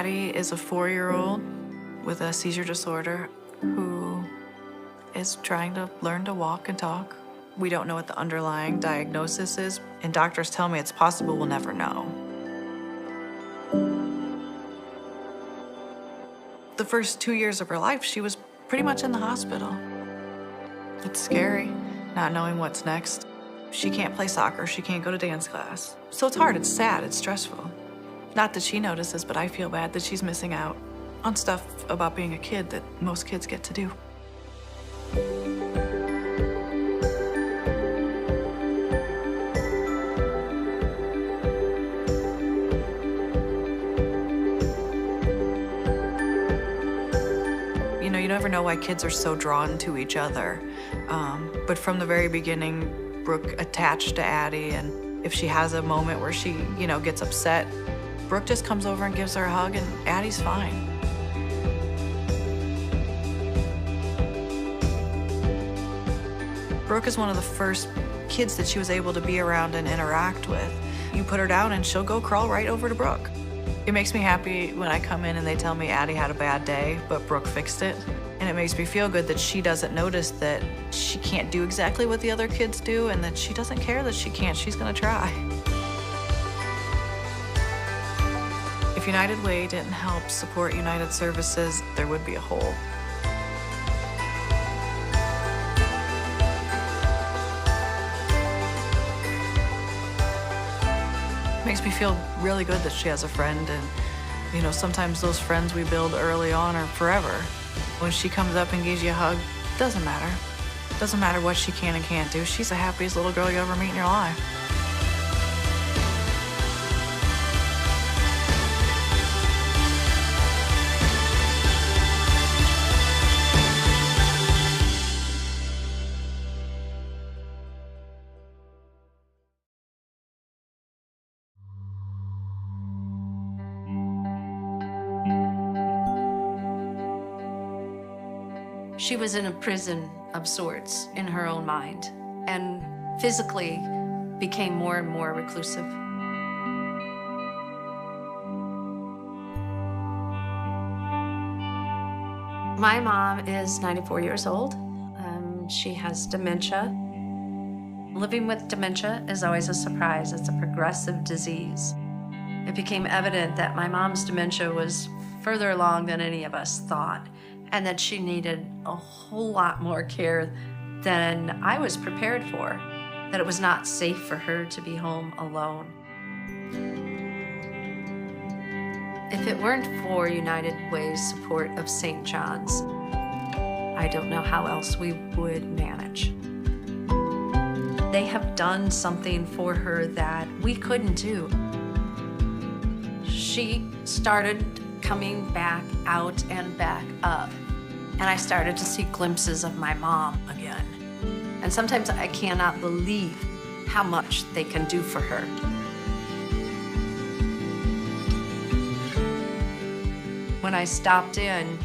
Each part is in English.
Addie is a 4-year-old with a seizure disorder who is trying to learn to walk and talk. We don't know what the underlying diagnosis is, and doctors tell me it's possible we'll never know. The first 2 years of her life, she was pretty much in the hospital. It's scary, not knowing what's next. She can't play soccer, she can't go to dance class. So it's hard, it's sad, it's stressful. Not that she notices, but I feel bad that she's missing out on stuff about being a kid that most kids get to do. You know, you never know why kids are so drawn to each other. But from the very beginning, Brooke attached to Addie, and if she has a moment where she, gets upset, Brooke just comes over and gives her a hug, and Addie's fine. Brooke is one of the first kids that she was able to be around and interact with. You put her down and she'll go crawl right over to Brooke. It makes me happy when I come in and they tell me Addie had a bad day, but Brooke fixed it. And it makes me feel good that she doesn't notice that she can't do exactly what the other kids do and that she doesn't care that she can't. She's gonna try. If United Way didn't help support United Services, there would be a hole. Makes me feel really good that she has a friend, and sometimes those friends we build early on are forever. When she comes up and gives you a hug, doesn't matter. Doesn't matter what she can and can't do. She's the happiest little girl you ever meet in your life. She was in a prison of sorts in her own mind, and physically became more and more reclusive. My mom is 94 years old. She has dementia. Living with dementia is always a surprise. It's a progressive disease. It became evident that my mom's dementia was further along than any of us thought, and that she needed a whole lot more care than I was prepared for, that it was not safe for her to be home alone. If it weren't for United Way's support of St. John's, I don't know how else we would manage. They have done something for her that we couldn't do. She started coming back out and back up. And I started to see glimpses of my mom again. And sometimes I cannot believe how much they can do for her. When I stopped in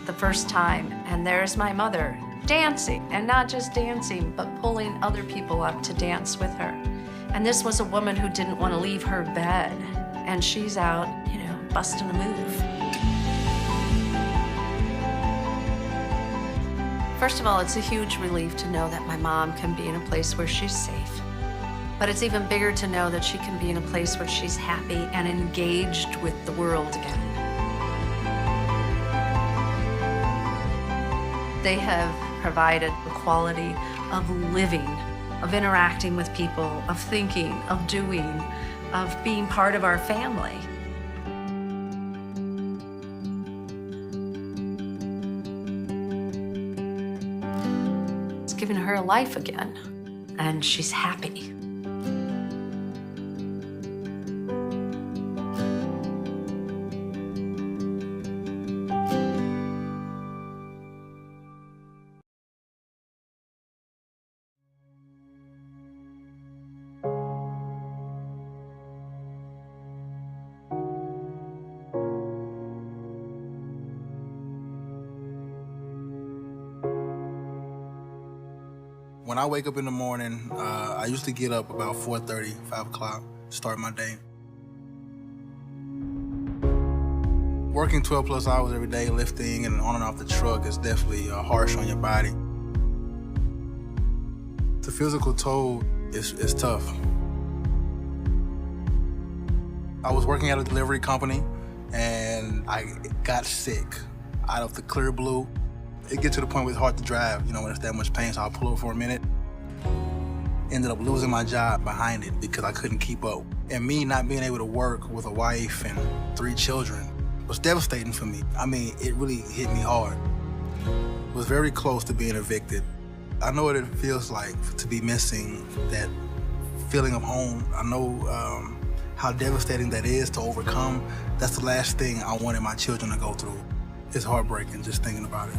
the first time, and there's my mother dancing, and not just dancing, but pulling other people up to dance with her. And this was a woman who didn't want to leave her bed, and she's out, busting a move. First of all, it's a huge relief to know that my mom can be in a place where she's safe. But it's even bigger to know that she can be in a place where she's happy and engaged with the world again. They have provided the quality of living, of interacting with people, of thinking, of doing, of being part of our family. Given her a life again, and she's happy. When I wake up in the morning, I usually get up about 4:30, 5 o'clock, start my day. Working 12 plus hours every day, lifting and on and off the truck is definitely harsh on your body. The physical toll is tough. I was working at a delivery company and I got sick out of the clear blue. It gets to the point where it's hard to drive, when it's that much pain, so I'll pull over for a minute. Ended up losing my job behind it because I couldn't keep up. And me not being able to work with a wife and 3 children was devastating for me. I mean, it really hit me hard. Was very close to being evicted. I know what it feels like to be missing that feeling of home. I know how devastating that is to overcome. That's the last thing I wanted my children to go through. It's heartbreaking just thinking about it.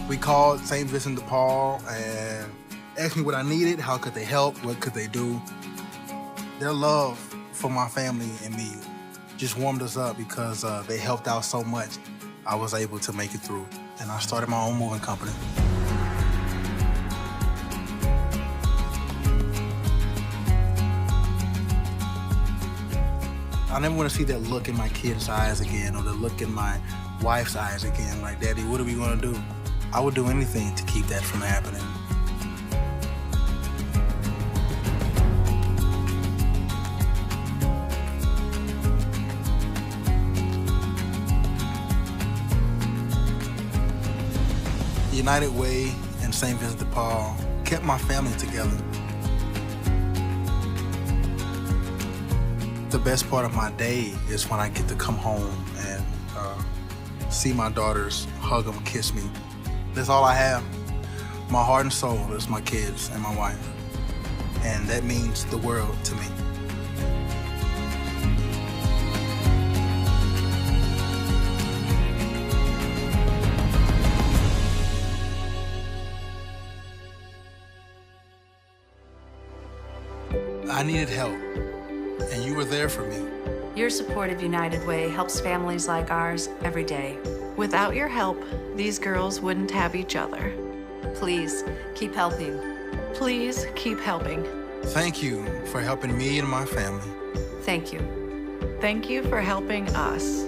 We called St. Vincent de Paul and asked me what I needed, how could they help, what could they do. Their love for my family and me just warmed us up because they helped out so much. I was able to make it through, and I started my own moving company. I never want to see that look in my kids' eyes again or the look in my wife's eyes again, like, Daddy, what are we gonna do? I would do anything to keep that from happening. United Way and St. Vincent de Paul kept my family together. The best part of my day is when I get to come home and see my daughters, hug them, kiss me. That's all I have. My heart and soul is my kids and my wife. And that means the world to me. I needed help, and you were there for me. Your support of United Way helps families like ours every day. Without your help, these girls wouldn't have each other. Please, keep helping. Please keep helping. Thank you for helping me and my family. Thank you. Thank you for helping us.